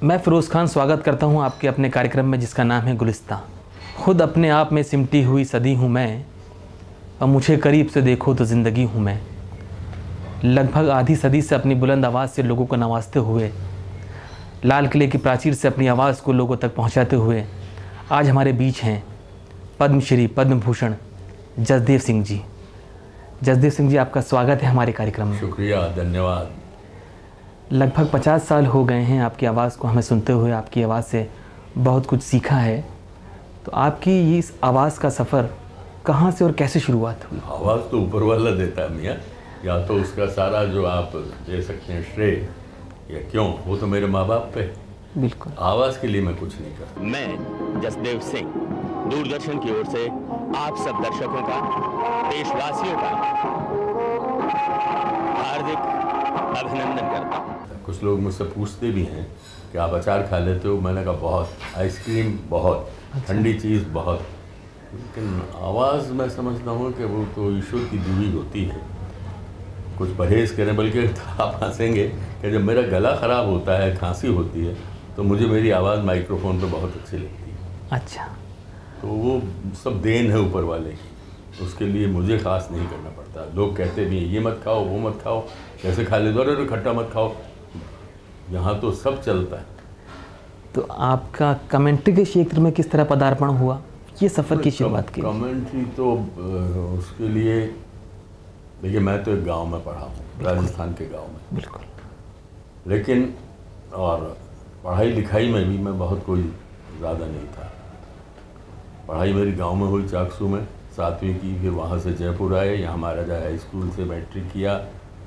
मैं फ़िरोज़ खान स्वागत करता हूं आपके अपने कार्यक्रम में जिसका नाम है गुलिस्तां। खुद अपने आप में सिमटी हुई सदी हूं मैं, और मुझे करीब से देखो तो ज़िंदगी हूं मैं। लगभग आधी सदी से अपनी बुलंद आवाज़ से लोगों को नवाजते हुए, लाल किले की प्राचीर से अपनी आवाज़ को लोगों तक पहुंचाते हुए आज हमारे बीच हैं पद्मश्री पद्म भूषण जसदेव सिंह जी। जसदेव सिंह जी, आपका स्वागत है हमारे कार्यक्रम में। शुक्रिया, धन्यवाद। लगभग 50 साल हो गए हैं आपकी आवाज़ को हमें सुनते हुए, आपकी आवाज़ से बहुत कुछ सीखा है। तो आपकी इस आवाज़ का सफ़र कहाँ से और कैसे शुरुआत हुई? आवाज़ तो ऊपर वाला देता है मियाँ, या तो उसका सारा जो आप दे सकते हैं श्रेय या क्यों, वो तो मेरे माँ बाप पे। बिल्कुल। आवाज़ के लिए मैं कुछ नहीं करता। मैं जसदेव सिंह दूरदर्शन की ओर से आप सब दर्शकों का, देशवासियों का हार्दिक अभिनंदन करता हूँ। कुछ लोग मुझसे पूछते भी हैं कि आप अचार खा लेते हो? मैंने कहा बहुत, आइसक्रीम बहुत, ठंडी चीज़ बहुत, लेकिन आवाज़ मैं समझता हूँ कि वो तो ईश्वर की दी हुई होती है। कुछ परहेज़ करें, बल्कि आप हंसेंगे कि जब मेरा गला ख़राब होता है, खांसी होती है, तो मुझे मेरी आवाज़ माइक्रोफोन पे बहुत अच्छी लगती है। अच्छा। तो वो सब देन है ऊपर वाले की, उसके लिए मुझे ख़ास नहीं करना पड़ता। लोग कहते भी हैं ये मत खाओ, वो मत खाओ, कैसे खा ले दो, अरे खट्टा मत खाओ, यहाँ तो सब चलता है। तो आपका कमेंट्री के क्षेत्र में किस तरह पदार्पण हुआ, ये सफ़र की शुरुआत की? कमेंट्री तो उसके लिए देखिए, मैं तो एक गांव में पढ़ा हूँ, राजस्थान के गांव में। बिल्कुल। लेकिन और पढ़ाई लिखाई में भी मैं बहुत कोई ज़्यादा नहीं था। पढ़ाई मेरी गांव में हुई, चाकसू में 7वीं की, फिर वहाँ से जयपुर आए, यहाँ महाराजा हाई स्कूल से मैट्रिक किया,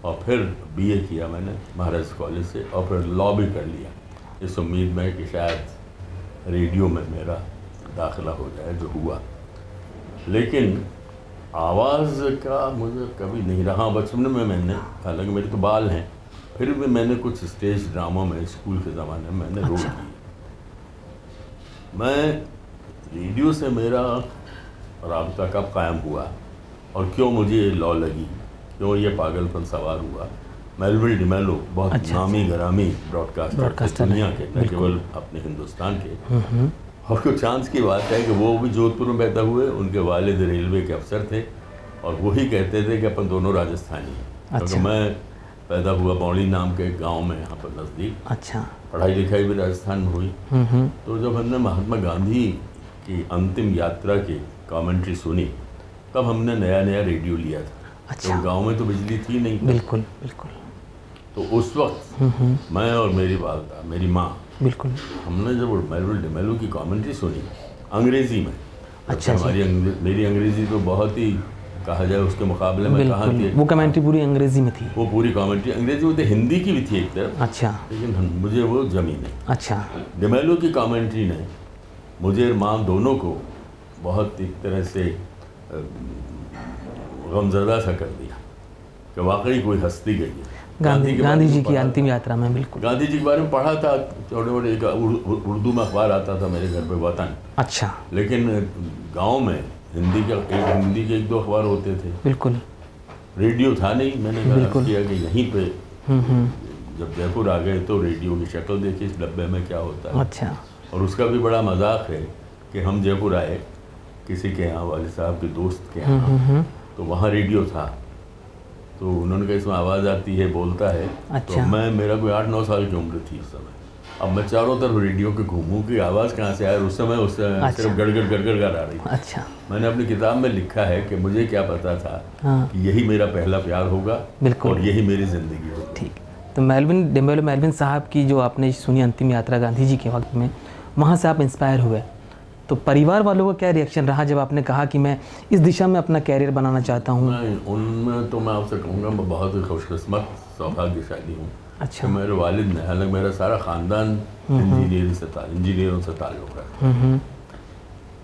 और फिर बीए किया मैंने महाराज कॉलेज से, और फिर लॉ भी कर लिया इस उम्मीद में कि शायद रेडियो में मेरा दाखिला हो जाए, जो हुआ। लेकिन आवाज़ का मुझे कभी नहीं रहा। बचपन में मैंने, हालांकि मेरे तो बाल हैं, फिर भी मैंने कुछ स्टेज ड्रामा में स्कूल के ज़माने में मैंने रोल किए। मैं रेडियो से मेरा राब्ता कब कायम हुआ और क्यों मुझे लॉ लगी, क्यों ये पागलपन सवार हुआ। मेलविल डिमेलो बहुत नामी गरामी ब्रॉडकास्टर दुनिया के, न केवल अपने हिंदुस्तान के। और कुछ चांस की बात है कि वो भी जोधपुर में पैदा हुए, उनके वालिद रेलवे के अफसर थे, और वही कहते थे कि अपन दोनों राजस्थानी हैं। क्योंकि मैं पैदा हुआ बौड़ी नाम के गांव में, यहाँ पर नज़दीक। अच्छा। पढ़ाई लिखाई भी राजस्थान में हुई। तो जब हमने महात्मा गांधी की अंतिम यात्रा की कमेंट्री सुनी, तब हमने नया नया रेडियो लिया था। अच्छा। तो गांव में तो बिजली थी नहीं। बिल्कुल बिल्कुल। तो उस वक्त मैं और मेरी वालदा, मेरी माँ, बिल्कुल, हमने जब मेलविल डिमेलो की कमेंट्री सुनी अंग्रेज़ी में। अच्छा। मेरी अंग्रेज़ी तो बहुत ही, कहा जाए उसके मुकाबले में कहाँ थी। वो कमेंट्री पूरी अंग्रेज़ी में थी? वो पूरी कमेंट्री अंग्रेज़ी में थी, हिंदी की भी थी एक तरफ। अच्छा। लेकिन मुझे वो जमी नहीं। अच्छा। डिमेलो की कमेंट्री ने मुझे और माँ दोनों को बहुत एक तरह से गमज़दा सा कर दिया कि वाकई कोई हस्ती गई है। गांधी जी की अंतिम यात्रा में। बिल्कुल। गांधी जी के बारे में पढ़ा था, छोटे मोटे, एक उर्दू में अखबार आता था मेरे घर पे, वतन। अच्छा। लेकिन गांव में हिंदी के एक दो अखबार होते थे। बिल्कुल। रेडियो था नहीं। मैंने कहा किया कि यहीं पे जब जयपुर आ गए तो रेडियो की शक्ल देखी इस डब्बे में क्या होता है। अच्छा। और उसका भी बड़ा मजाक है कि हम जयपुर आए किसी के यहाँ, वाले साहब के दोस्त के यहाँ, तो वहाँ रेडियो था। तो उन्होंने कहा इसमें आवाज़ आती है, बोलता है। अच्छा। तो मेरा कोई 8-9 साल की उम्र थी उस समय। अब मैं चारों तरफ रेडियो के घूमूं कि आवाज़ कहाँ से आए। उस समय सिर्फ गड़गड़ गड़गड़ कर आ रही थी। अच्छा। मैंने अपनी किताब में लिखा है कि मुझे क्या पता था कि यही मेरा पहला प्यार होगा और यही मेरी ज़िंदगी होगी। ठीक। तो मेलविन साहब की जो आपने सुनी अंतिम यात्रा गांधी जी के वक्त में, वहाँ से आप इंस्पायर हुए, तो परिवार वालों का क्या रिएक्शन रहा जब आपने कहा कि मैं इस दिशा में अपना कैरियर बनाना चाहता हूँ? उनमें तो मैं आपसे कहूँगा मैं बहुत ही खुशकिस्मत, सौभाग्यशाली हूँ। अच्छा। मेरे वालिद ने, हालांकि मेरा सारा ख़ानदान इंजीनियरों से ताल्लुक़ है,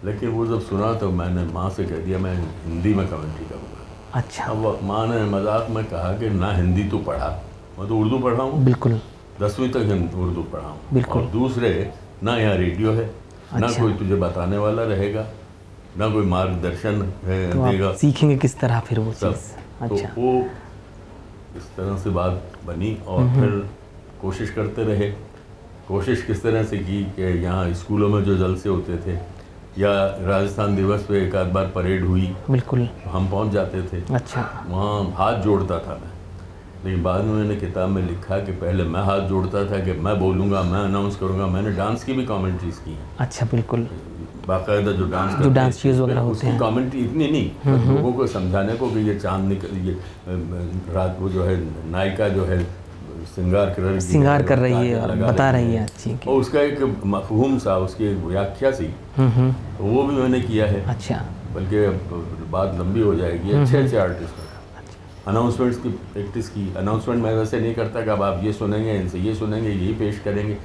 लेकिन वो जब सुना तो मैंने माँ से कह दिया मैं हिंदी में कमेंट्री करूँगा। अच्छा। अब माँ ने मजाक में कहा कि ना हिंदी तो पढ़ा, मैं तो उर्दू पढ़ा हूँ। बिल्कुल। 10वीं तक उर्दू पढ़ा हूँ। बिल्कुल। और दूसरे, ना यहाँ रेडियो है, ना कोई तुझे बताने वाला रहेगा, ना कोई मार्गदर्शन देगा। आप सीखेंगे किस तरह फिर वो चीज़? अच्छा। तो वो इस तरह से बात बनी और फिर कोशिश करते रहे। कोशिश किस तरह से की कि यहाँ स्कूलों में जो जलसे होते थे या राजस्थान दिवस पे एक आध बार परेड हुई, बिल्कुल हम पहुँच जाते थे। अच्छा। वहाँ हाथ जोड़ता था मैं, लेकिन बाद में मैंने किताब में लिखा कि पहले मैं हाथ जोड़ता था कि मैं बोलूँगा, मैं अनाउंस करूँगा। मैंने डांस की भी कमेंट्रीज की। अच्छा, बिल्कुल। बाकायदा जो डांस चीज़ वगैरह होते हैं, कमेंट्री इतनी नहीं, लोगों को समझाने को कि ये चांद निकल, ये रात वो जो है नायिका जो है श्रृंगार कर रही है, बता रही है अच्छी। और उसका एक मफहूम सा, उसकी एक व्याख्या सी, तो वो भी मैंने किया है। अच्छा। बल्कि बात लंबी हो जाएगी। अच्छे आर्टिस्ट अनाउंसमेंट्स की प्रैक्टिस की। अनाउंसमेंट मैं वैसे नहीं करता कि अब आप ये सुनेंगे, इनसे ये सुनेंगे, यही पेश करेंगे।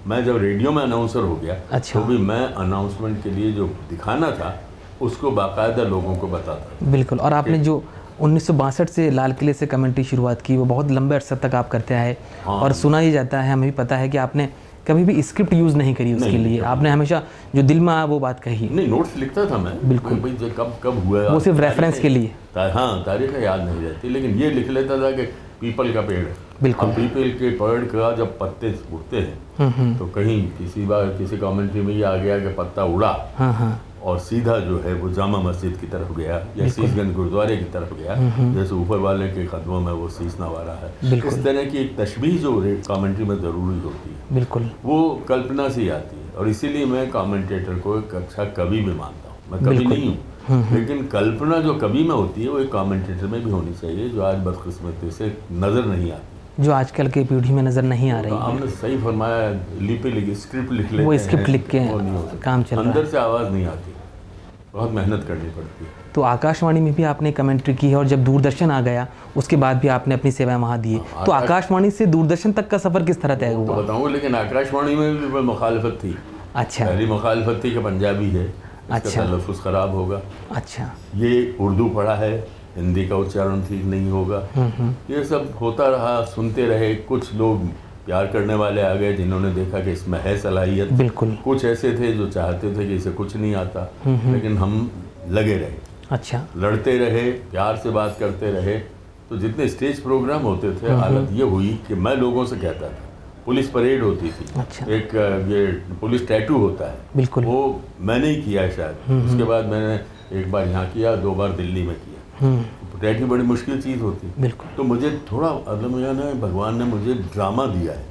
मैं जब रेडियो में अनाउंसर हो गया, अच्छा, तो भी मैं अनाउंसमेंट के लिए जो दिखाना था उसको बाकायदा लोगों को बताता। बिल्कुल। और आपने जो 1962 से लाल किले से कमेंट्री शुरुआत की, वो बहुत लंबे अरसे तक आप करते आए। हाँ। और सुना ही जाता है, हमें भी पता है कि आपने कभी भी स्क्रिप्ट यूज़ नहीं करी उसके लिए। आपने हमेशा जो दिल में आया वो बात कही। नहीं, नोट्स लिखता था मैं। बिल्कुल। भाई जो कब हुआ, वो सिर्फ रेफरेंस के लिए। हाँ, तारीखें याद नहीं रहती, लेकिन ये लिख लेता था कि पीपल का पेड़ है। बिल्कुल। पीपल के पेड़ का जब पत्ते उड़ते हैं तो कहीं किसी कमेंट्री में ये आ गया कि पत्ता उड़ा, और सीधा जो है वो जामा मस्जिद की तरफ गया या शीशगंज गुरुद्वारे की तरफ गया, जैसे ऊपर वाले के कदमों में वो शीश नवारा है। इस तरह की एक तशबीह जो कमेंट्री में ज़रूरी होती है, बिल्कुल, वो कल्पना से ही आती है। और इसीलिए मैं कमेंटेटर को एक अच्छा कवि भी मानता हूँ। मैं कवि नहीं हूँ, लेकिन कल्पना जो कवि में होती है वो एक कमेंटेटर में भी होनी चाहिए, जो आज बदकिस्मती से नज़र नहीं आती, जो आजकल की पीढ़ी में नज़र नहीं आ रही। आपने सही फरमाया, स्क्रिप्ट लिख लेते हैं, वो स्क्रिप्ट लिख के काम चल रहा है, अंदर से आवाज़ नहीं आती, बहुत मेहनत करनी पड़ती है। तो आकाशवाणी में भी आपने कमेंट्री की है, और जब दूरदर्शन आ गया उसके बाद भी आपने अपनी सेवाएं वहाँ दी। तो आकाशवाणी से दूरदर्शन तक का सफ़र किस तरह तय हुआ? तो बताऊँ, लेकिन आकाशवाणी में भी मुखालफत थी। अच्छा। पहली मुखालफत थी कि पंजाबी है, अच्छा, तलफ़ुज़ ख़राब होगा, अच्छा, ये उर्दू पढ़ा है, हिंदी का उच्चारण ठीक नहीं होगा। ये सब होता रहा, सुनते रहे। कुछ लोग प्यार करने वाले आ गए जिन्होंने देखा कि इसमें है सलाहियत। बिल्कुल। कुछ ऐसे थे जो चाहते थे कि इसे कुछ नहीं आता, लेकिन हम लगे रहे। अच्छा। लड़ते रहे, प्यार से बात करते रहे। तो जितने स्टेज प्रोग्राम होते थे, हालत ये हुई कि मैं लोगों से कहता था, पुलिस परेड होती थी। अच्छा। एक ये पुलिस टैटू होता है, बिल्कुल, वो मैंने ही किया है शायद। उसके बाद मैंने एक बार यहाँ किया, 2 बार दिल्ली में किया। टैटू बड़ी मुश्किल चीज़ होती है। बिल्कुल। तो मुझे थोड़ा भगवान ने मुझे ड्रामा दिया है,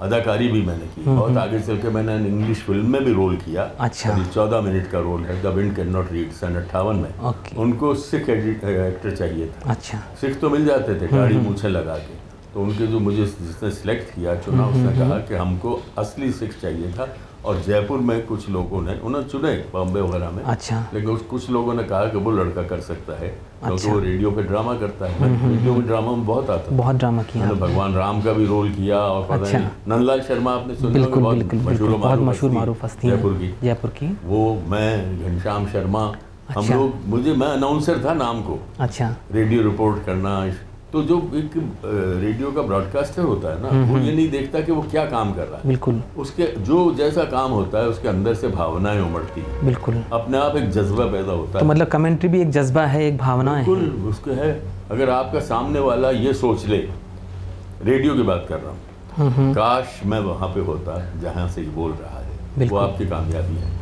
अदाकारी भी मैंने की। बहुत आगे चल के मैंने इंग्लिश फिल्म में भी रोल किया। अच्छा। 14 मिनट का रोल है, the wind can not read, सन 58 में। उनको सिख एक्टर चाहिए था। अच्छा। सिख तो मिल जाते थे दाढ़ी मूछें लगा के, तो उनके जो मुझे जिसने सिलेक्ट किया, चुना, उसने कहा कि हमको असली सिख चाहिए था। और जयपुर में कुछ लोगों ने उन्हें चुने, बॉम्बे वगैरह में। अच्छा। लेकिन कुछ लोगों ने कहा कि वो लड़का कर सकता है, क्योंकि वो रेडियो पे ड्रामा करता है। रेडियो में ड्रामा में बहुत आता है, बहुत ड्रामा किया। मैंने भगवान राम का भी रोल किया। और पता नहीं नंदलाल शर्मा आपने सुना, बिल्कुल, बहुत मशहूर मारूफ हस्ती जयपुर की। वो, मैं, घनश्याम शर्मा, हम लोग, मैं अनाउंसर था नाम को। अच्छा। रेडियो रिपोर्ट करना। तो जो एक रेडियो का ब्रॉडकास्टर होता है ना, वो ये नहीं देखता कि वो क्या काम कर रहा है। बिल्कुल। उसके जो जैसा काम होता है, उसके अंदर से भावनाएं उमड़ती हैं। बिल्कुल। अपने आप एक जज्बा पैदा होता है। तो मतलब कमेंट्री भी एक जज्बा है, एक भावना है। बिल्कुल, उसके है। अगर आपका सामने वाला ये सोच ले, रेडियो की बात कर रहा हूँ, काश मैं वहाँ पे होता जहाँ से ये बोल रहा है, वो आपकी कामयाबी है।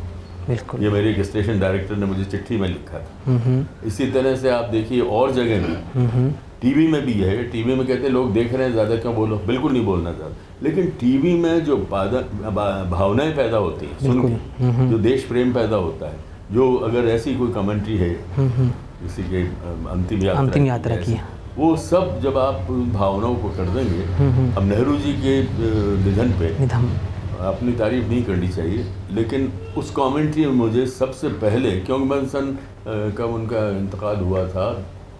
बिल्कुल। ये मेरे एक स्टेशन डायरेक्टर ने मुझे चिट्ठी में लिखा था। इसी तरह से आप देखिए और जगह में, टीवी में भी है। टीवी में कहते हैं लोग देख रहे हैं, ज़्यादा क्यों बोलो, बिल्कुल नहीं बोलना ज़्यादा। लेकिन टीवी में जो भावनाएं पैदा होती हैं सुन के, जो देश प्रेम पैदा होता है, जो अगर ऐसी कोई कमेंट्री है किसी के अंतिम यात्रा की, वो सब जब आप भावनाओं को कर देंगे। अब नेहरू जी के निधन पे अपनी तारीफ नहीं करनी चाहिए, लेकिन उस कमेंट्री में मुझे सबसे पहले, क्योंकि मैं सन कब उनका इंतकाल हुआ था,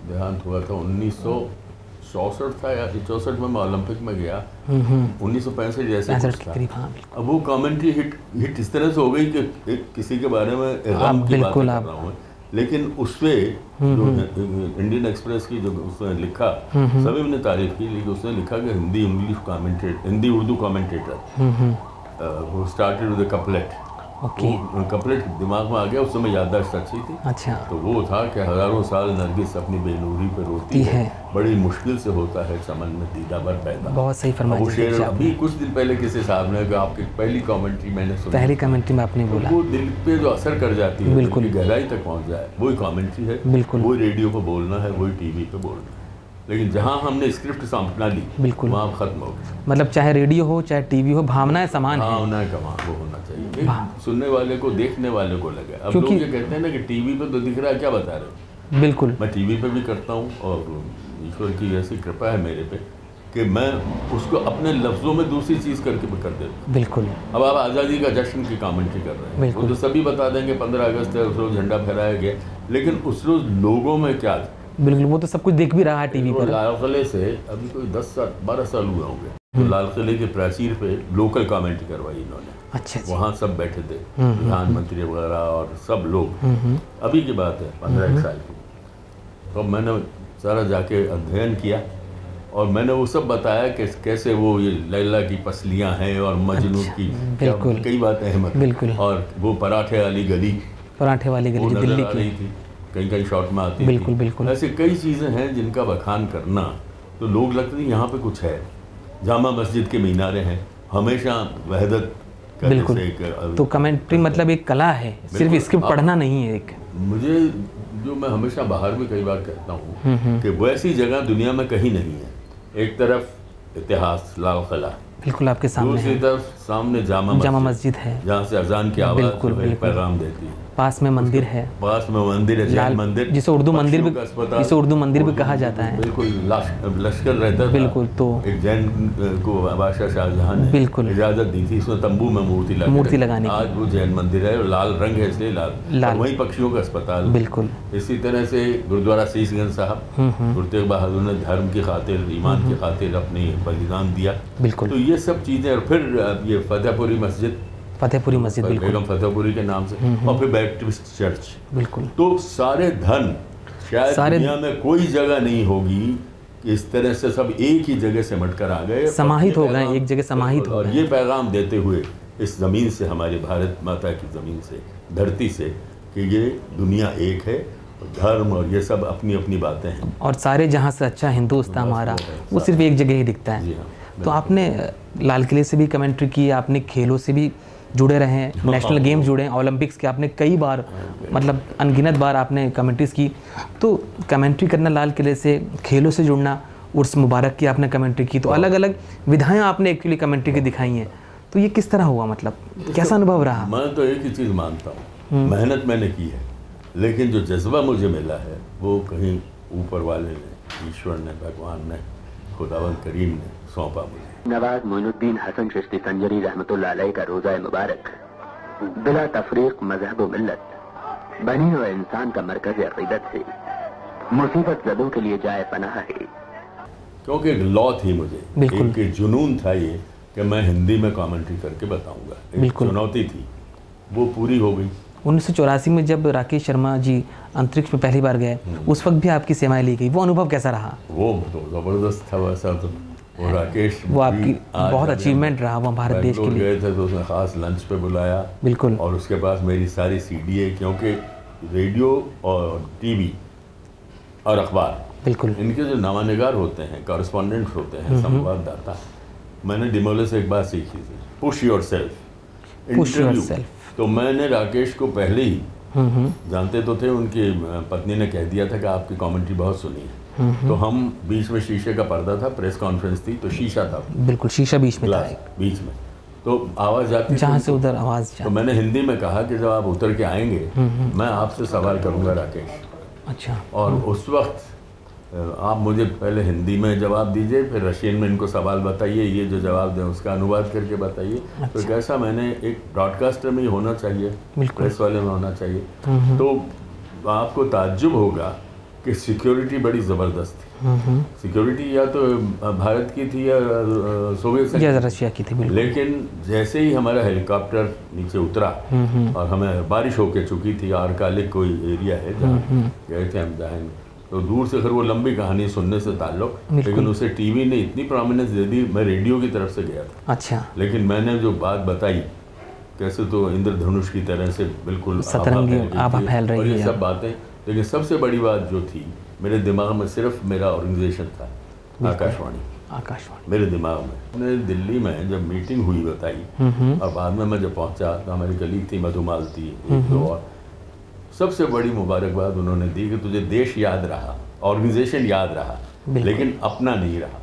देहांत हुआ था 1964 था या 64 में मैं ओलंपिक में गया, 1965 जैसे कुछ था। अब वो कमेंट्री हिट इस तरह से हो गई कि किसी के बारे में गम की बात कर रहा हूँ, लेकिन उस पर जो इंडियन एक्सप्रेस की जो उसने लिखा, सभी ने तारीफ की, लेकिन उसने लिखा कि हिंदी उर्दू कमेंटेटर, वो started with the couplet okay. वो कंप्लीट दिमाग में आ गया, उस समय याददाश्त अच्छी थी। अच्छा। तो वो था कि हज़ारों साल नरगिस अपनी बेनूरी पे रोती है, बड़ी मुश्किल से होता है चमन में दीदा भर पैदा। बहुत सही फरमाया। वो शेर अभी कुछ दिन पहले किसी साहब ने, आपकी पहली कमेंट्री मैंने सुनी, पहली कमेंट्री में आपने बोला, वो दिल पे जो असर कर जाती है, बिल्कुल गहराई तक पहुँच जाए, वही कमेंट्री है, बिल्कुल वही रेडियो पर बोलना है, वही टीवी पे बोलना है। लेकिन जहाँ हमने स्क्रिप्ट अपना ली, बिल्कुल वहाँ खत्म हो गया। मतलब चाहे रेडियो हो चाहे टीवी हो, भावनाएं समान है। भावनाएं का वहाँ वो होना चाहिए, सुनने वाले को, देखने वाले को लगे। अब लोग ये कहते हैं ना कि टीवी पे तो दिख रहा है, क्या बता रहे हो। बिल्कुल, मैं टीवी पे भी करता हूँ और ईश्वर की ऐसी कृपा है मेरे पे कि मैं उसको अपने लफ्ज़ों में दूसरी चीज़ करके भी कर देता हूँ। बिल्कुल। अब आप आज़ादी का जश्न की कमेंट्री कर रहे हैं, वो तो सभी बता देंगे 15 अगस्त है, उस रोज़ झंडा फहराया गया, लेकिन उस रोज़ लोगों में क्या था। बिल्कुल, वो तो सब कुछ देख भी रहा है टीवी पर। लाल किले से अभी कोई 10-12 साल हुए होंगे, तो लाल किले के प्राचीर पे लोकल कमेंट्री करवाई इन्होंने। अच्छा। वहाँ सब बैठे थे, प्रधानमंत्री वगैरह और सब लोग। अभी की बात है, 15 साल की। तो मैंने सारा जाके अध्ययन किया और मैंने वो सब बताया कि कैसे वो ये लैला की पसलियाँ हैं और मजनू की कई बातें हैं, बिल्कुल। और वो पराठे वाली गली जो दिल्ली की थी, कहीं शॉट में आती बिल्कुल थी। बिल्कुल। ऐसे कई चीज़ें हैं जिनका बखान करना तो लोग लगते हैं यहाँ पे कुछ है। जामा मस्जिद के मीनारे हैं, हमेशा वहदत का। बिल्कुल। तो कमेंट्री मतलब एक कला है, सिर्फ स्क्रिप्ट पढ़ना नहीं है। एक मुझे जो मैं हमेशा बाहर भी कई बार कहता हूँ कि वैसी जगह दुनिया में कहीं नहीं है। एक तरफ इतिहास लाल किला, बिल्कुल आपके सामने, दूसरी तरफ सामने जामा मस्जिद है, जहाँ से अजान की आवाज़ पैगाम देती है। पास में मंदिर है, जैन मंदिर, जिसे उर्दू मंदिर भी कहा जाता है। बिल्कुल लश्कर रहता था। बिल्कुल। तो एक जैन को बादशाह शाहजहां ने बिल्कुल इजाजत दी थी इसमें तंबू में मूर्ति लगाने की। आज वो जैन मंदिर है और लाल रंग है, इसलिए लाल। वहीं पक्षियों का अस्पताल। बिल्कुल। इसी तरह से गुरुद्वारा शीशगंज साहब, गुरु तेग बहादुर ने धर्म की खातिर, ईमान की खातिर अपनी बलिदान दिया। बिल्कुल। तो ये सब चीज़ें, और फिर ये फतेहपुरी मस्जिद, बेगम फतेहपुरी के नाम से, और फिर बैप्टिस्ट चर्च। बिल्कुल। तो सारे धन शायद दुनिया में कोई जगह नहीं होगी कि इस तरह से सब एक ही जगह सिमट कर आ गए, समाहित हो गए, एक जगह समाहित हो गए। और ये पैगाम देते हुए इस ज़मीन से, हमारी भारत माता की ज़मीन से, धरती से, कि ये दुनिया एक है, धर्म और ये सब अपनी अपनी बातें हैं, और सारे जहाँ से अच्छा हिंदुस्तान हमारा, वो सिर्फ एक जगह ही दिखता है। तो आपने लाल किले से भी कमेंट्री की, आपने खेलों से भी जुड़े रहे हैं, नेशनल गेम्स जुड़े हैं, ओलंपिक्स के आपने कई बार, मतलब अनगिनत बार आपने कमेंट्रीज की। तो कमेंट्री करना, लाल किले से, खेलों से जुड़ना, उर्स मुबारक की आपने कमेंट्री की, तो अलग अलग विधाएं आपने एक्चुअली कमेंट्री की दिखाई हैं। तो ये किस तरह हुआ, मतलब कैसा अनुभव रहा? मैं तो एक ही चीज़ मानता हूँ, मेहनत मैंने की है, लेकिन जो जज्बा मुझे मिला है वो कहीं ऊपर वाले ने, ईश्वर ने, भगवान ने, खुदावंद करीम ने सौंपा मुझे। नवाज मोइनुद्दीन हसन चिश्ती संजरी रहमतुल्लाह अलैह का रोज़ा मुबारक बिला तफरीक मजहब व मिल्लत बनी हुए इंसान का मरकज़ अक़ीदत है, मुसीबत ज़दों के लिए जाए पनाह है। क्योंकि एक लॉ थी मुझे, एक जुनून था ये कि मैं हिंदी में कमेंट्री करके बताऊंगा। एक चुनौती थी, वो पूरी हो गई। 1984 में जब राकेश शर्मा जी अंतरिक्ष में पहली बार गए, उस वक्त भी आपकी सेवाएं ली गई, वो अनुभव कैसा रहा? वो तो ज़बरदस्त था। वैसा तो वो राकेश, वो आपकी बहुत अचीवमेंट रहा वो भारत देश के लिए। गए थे तो उसने ख़ास लंच पे बुलाया। बिल्कुल। और उसके पास मेरी सारी CD है, क्योंकि रेडियो और TV और अखबार, बिल्कुल, इनके जो नामानिगार होते हैं, कॉरेस्पॉन्डेंट्स होते हैं, संवाददाता, मैंने डिमोले से एक बात सीखी थी, पुश योरसेल्फ इंटरव्यू। तो मैंने राकेश को पहले ही, जानते तो थे, उनकी पत्नी ने कह दिया था कि आपकी कमेंट्री बहुत सुनी है। तो हम बीच में शीशे का पर्दा था, प्रेस कॉन्फ्रेंस थी, तो शीशा था, बिल्कुल शीशा बीच में था, बीच में, तो आवाज़ जाती जहाँ से उधर आवाज़। तो मैंने हिंदी में कहा कि जब आप उतर के आएंगे मैं आपसे सवाल करूँगा राकेश। अच्छा। और उस वक्त आप मुझे पहले हिंदी में जवाब दीजिए, फिर रशियन में इनको सवाल बताइए, ये जो जवाब दें उसका अनुवाद करके बताइए। अच्छा। तो कैसा, मैंने एक ब्रॉडकास्टर में ही होना चाहिए, प्रेस वाले में होना चाहिए। तो आपको ताज्जुब होगा कि सिक्योरिटी बड़ी ज़बरदस्त थी। सिक्योरिटी या तो भारत की थी या सोवियत या रशिया की थी। लेकिन जैसे ही हमारा हेलीकॉप्टर नीचे उतरा और हमें बारिश होके चुकी थी, आरकालिक कोई एरिया है जहाँ गए थे हम, जहाँ तो दूर से, खैर वो लंबी कहानी सुनने से ताल्लुक, लेकिन उसे टीवी ने इतनी प्रोमिनेंस दे दी। मैं रेडियो की तरफ से गया था। अच्छा। लेकिन मैंने जो बात बताई कैसे तो इंद्रधनुष की तरह से बिल्कुल आभा फैल रही है, और ये सब बातें। लेकिन सबसे बड़ी बात जो थी, मेरे दिमाग में सिर्फ मेरा ऑर्गेनाइजेशन था, आकाशवाणी मेरे दिमाग में। मैंने दिल्ली में जब मीटिंग हुई बताई, और बाद में मैं जब पहुंचा तो हमारी कलीग थी मधुमालती, एक दो और, सबसे बड़ी मुबारकबाद उन्होंने दी कि तुझे देश याद रहा, ऑर्गेनाइजेशन याद रहा, लेकिन अपना नहीं रहा।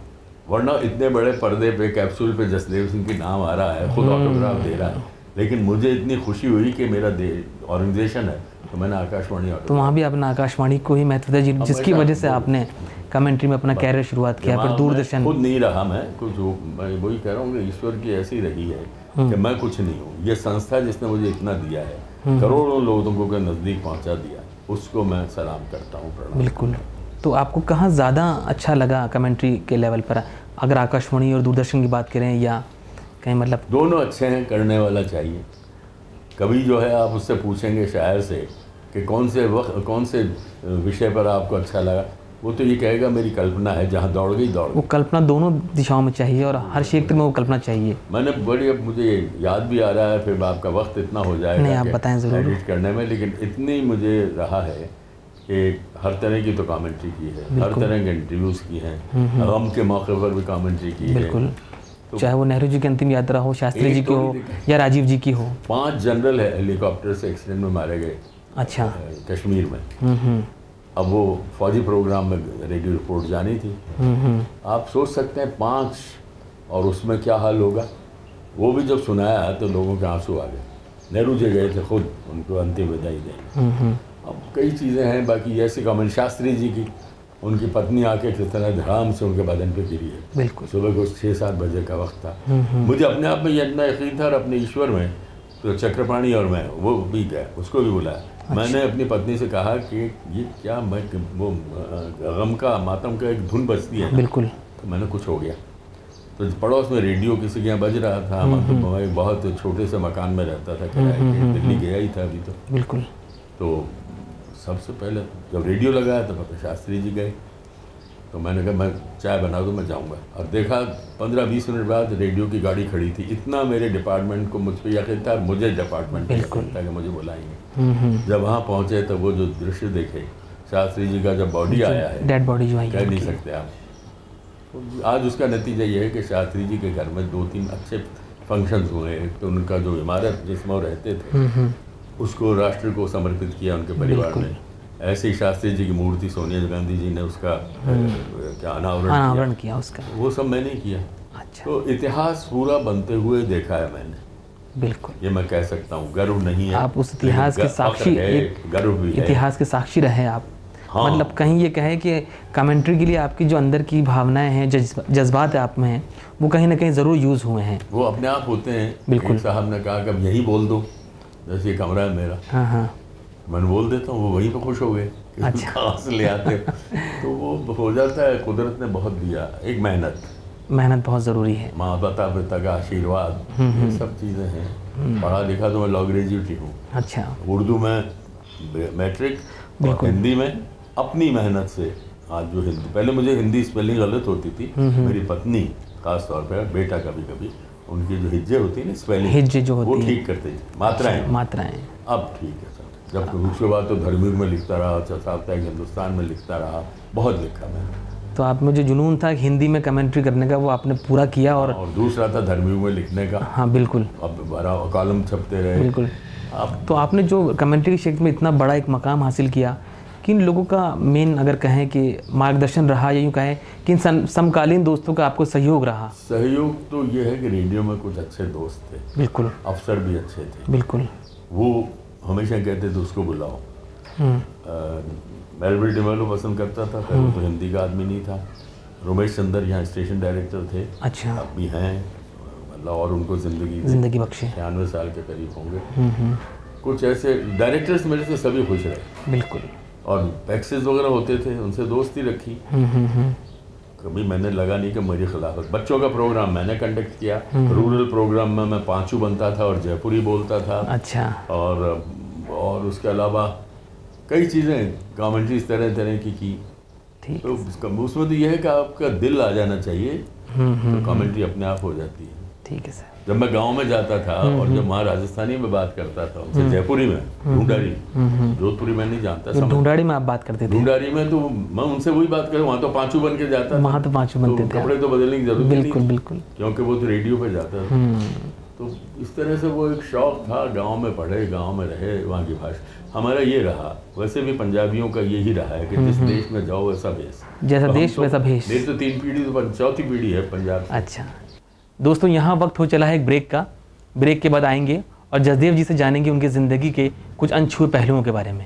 वरना इतने बड़े पर्दे पे कैप्सूल पे जसदेव सिंह की नाम आ रहा है, खुद ऑटोग्राफ दे रहा है, लेकिन मुझे इतनी खुशी हुई कि मेरा ऑर्गेनाइजेशन है, तो मैंने आकाशवाणी। तो वहाँ भी आपने आकाशवाणी को ही महत्व दिया, जिसकी वजह से आपने कमेंट्री में अपना कैरियर शुरुआत किया, फिर दूरदर्शन। खुद नहीं रहा मैं कुछ, मैं वही कह रहा हूँ कि ईश्वर की ऐसी रही है कि मैं कुछ नहीं हूँ। ये संस्था जिसने मुझे इतना दिया है, करोड़ों लोगों के नज़दीक पहुँचा दिया, उसको मैं सलाम करता हूँ। बिल्कुल। तो आपको कहाँ ज़्यादा अच्छा लगा कमेंट्री के लेवल पर, अगर आकाशवाणी और दूरदर्शन की बात करें या कहीं, मतलब दोनों अच्छे हैं, करने वाला चाहिए। कभी जो है आप उससे पूछेंगे शायर से कि कौन से विषय पर आपको अच्छा लगा, वो तो ये कहेगा मेरी कल्पना है, जहाँ दौड़ गई। वो कल्पना दोनों दिशाओं में चाहिए और हर क्षेत्र में वो कल्पना चाहिए। मैंने बड़ी, अब मुझे याद भी आ रहा है, फिर आपका वक्त इतना हो जाएगा, नहीं आप बताएं ज़रूर, एडिट करने में, लेकिन इतनी मुझे रहा है कि हर तरह की तो कमेंट्री की है, हर तरह के इंटरव्यूज़ की हैं, गम के मौके पर भी कमेंट्री की है। बिल्कुल, तो चाहे वो नेहरू जी की अंतिम यात्रा हो, शास्त्री जी की हो या राजीव जी की हो। 5 जनरल है हेलीकॉप्टर से एक्सीडेंट में मारे गए, अच्छा, कश्मीर में। अब वो फौजी प्रोग्राम में रेडियो रिपोर्ट जानी थी। आप सोच सकते हैं 5, और उसमें क्या हाल होगा। वो भी जब सुनाया तो लोगों के आंसू आ गए। नेहरू जी गए थे खुद उनको अंतिम विदाई देने। अब कई चीज़ें हैं बाकी, ऐसी कमेंट शास्त्री जी की, उनकी पत्नी आके किस तरह धड़ाम से उनके बदन पे गिरी है। बिल्कुल, सुबह को 6-7 बजे का वक्त था। मुझे अपने आप में ये इतना यकीन था और अपने ईश्वर में, तो चक्रपाणी और मैं, वो भी गया, उसको भी बुलाया। अच्छा। मैंने अपनी पत्नी से कहा कि ये क्या, मैं वो गम का मातम का एक धुन बजती है। बिल्कुल, तो मैंने कुछ हो गया। तो पड़ोस में रेडियो किसी के यहाँ बज रहा था। मैं बहुत छोटे से मकान में रहता था किराए के, दिल्ली गया ही था अभी तो। बिल्कुल। तो सबसे पहले जब रेडियो लगाया तो पता शास्त्री जी गए, तो मैंने कहा मैं चाय बना दूँ, मैं जाऊँगा। और देखा 15-20 मिनट बाद रेडियो की गाड़ी खड़ी थी। इतना मेरे डिपार्टमेंट को मुझ पर यकीन था, मुझे डिपार्टमेंट पर यकीन था कि मुझे बुलाएंगे। जब वहाँ पहुँचे तो वो जो दृश्य देखे, शास्त्री जी का जब बॉडी आया है, डेड बॉडी जो आई, कह नहीं सकते आप। तो आज उसका नतीजा ये है कि शास्त्री जी के घर में 2-3 अच्छे फंक्शंस हुए। तो उनका जो इमारत जिसमें वो रहते थे, उसको राष्ट्र को समर्पित किया उनके परिवार ने। ऐसे ही शास्त्री जी की मूर्ति सोनिया गांधी जी ने उसका क्या अनावरण किया उसका, वो सब मैंने किया। अच्छा। तो इतिहास पूरा बनते हुए देखा है मैंने। बिल्कुल, ये मैं कह सकता हूँ, गर्व नहीं है, आप उस इतिहास के साक्षी, गर्व भी है, इतिहास के साक्षी रहे आप। हाँ। मतलब कहीं ये कहे कि कमेंट्री के लिए आपकी जो अंदर की भावनाएं हैं, जज्बात आप में हैं, वो कहीं ना कहीं ज़रूर यूज़ हुए हैं। वो अपने आप होते हैं। बिल्कुल। साहब ने कहा कि अब यही बोल दो, जैसे ये कमरा है मेरा। हाँ, मैंने बोल देता हूँ, वो वहीं पे खुश हो गए। अच्छा। कहाँ से ले आते तो वो हो जाता है। कुदरत ने बहुत दिया, एक मेहनत बहुत ज़रूरी है, माँ बाप पिता का आशीर्वाद, ये सब चीज़ें हैं। पढ़ा लिखा तो मैं लॉ ग्रेजुएट हूँ। अच्छा। उर्दू में मैट्रिक, और हिंदी में अपनी मेहनत से। आज जो हिंदी, पहले मुझे हिंदी स्पेलिंग गलत होती थी। मेरी पत्नी खास तौर पर, बेटा कभी उनकी जो हिज्जे होती है ना, स्पेलिंग हिज्जे जो होती है, वो ठीक करते थे, मात्राएं। अब ठीक है सर। जब उसके बाद तो धर्मयुग में लिखता रहा, साप्ताहिक हिंदुस्तान में लिखता रहा, बहुत लिखा मैंने। तो आप में जो जुनून था हिंदी में कमेंट्री करने का, वो आपने पूरा किया। और दूसरा था धर्मयुग में लिखने का। हाँ बिल्कुल, अब कॉलम छपते रहे। बिल्कुल। तो आपने जो कमेंट्री के क्षेत्र में इतना बड़ा एक मकाम हासिल किया, किन लोगों का मेन अगर कहें कि मार्गदर्शन रहा, या यूँ कहें किन समकालीन दोस्तों का आपको सहयोग रहा? सहयोग तो ये है कि रेडियो में कुछ अच्छे दोस्त थे। बिल्कुल। अफसर भी अच्छे थे। बिल्कुल। वो हमेशा कहते थे उसको बुलाओ। मेलविल डिमेलो पसंद करता था, वो तो हिंदी का आदमी नहीं था। रमेश चंद्र यहाँ स्टेशन डायरेक्टर थे। अच्छा। अब भी हैं, मतलब और उनको जिंदगी बख्शे, 96 साल के करीब होंगे। कुछ ऐसे डायरेक्टर्स मेरे से सभी खुश रहे। बिल्कुल। और पैक्सेस वगैरह होते थे, उनसे दोस्ती रखी। कभी मैंने लगा नहीं कि मेरी खिलाफत। बच्चों का प्रोग्राम मैंने कंडक्ट किया। रूरल प्रोग्राम में मैं पांचू बनता था और जयपुरी बोलता था। अच्छा। और उसके अलावा कई चीज़ें कमेंट्री इस तरह की। तो उसमें तो यह है कि आपका दिल आ जाना चाहिए, तो कमेंट्री अपने आप हो जाती है। ठीक है सर। जब मैं गांव में जाता था और जब वहाँ राजस्थानी में बात करता था उनसे, जयपुरी में, ढूंढारी, जोधपुरी में नहीं जानता, ढूंढारी में आप बात करते थे? ढूंढारी में तो मैं उनसे वही बात कर, वहाँ तो पांचू बन के जाता था, वहाँ तो पांचू बनते थे, कपड़े तो बदलने की जरूरत बिल्कुल बिल्कुल, क्योंकि वो तो रेडियो पे जाता था। तो इस तरह से वो एक शौक था, गाँव में पढ़े, गाँव में रहे, वहाँ की भाषा हमारा ये रहा। वैसे भी पंजाबियों का यही रहा है कि जिस देश में जाओ वैसा भेष, जैसा देश वैसा भेष। मेरी तो 3 पीढ़ी, तो 4थी पीढ़ी है पंजाब। अच्छा दोस्तों, यहाँ वक्त हो चला है एक ब्रेक का। ब्रेक के बाद आएंगे और जसदेव जी से जानेंगे उनकी ज़िंदगी के कुछ अनछुए पहलुओं के बारे में।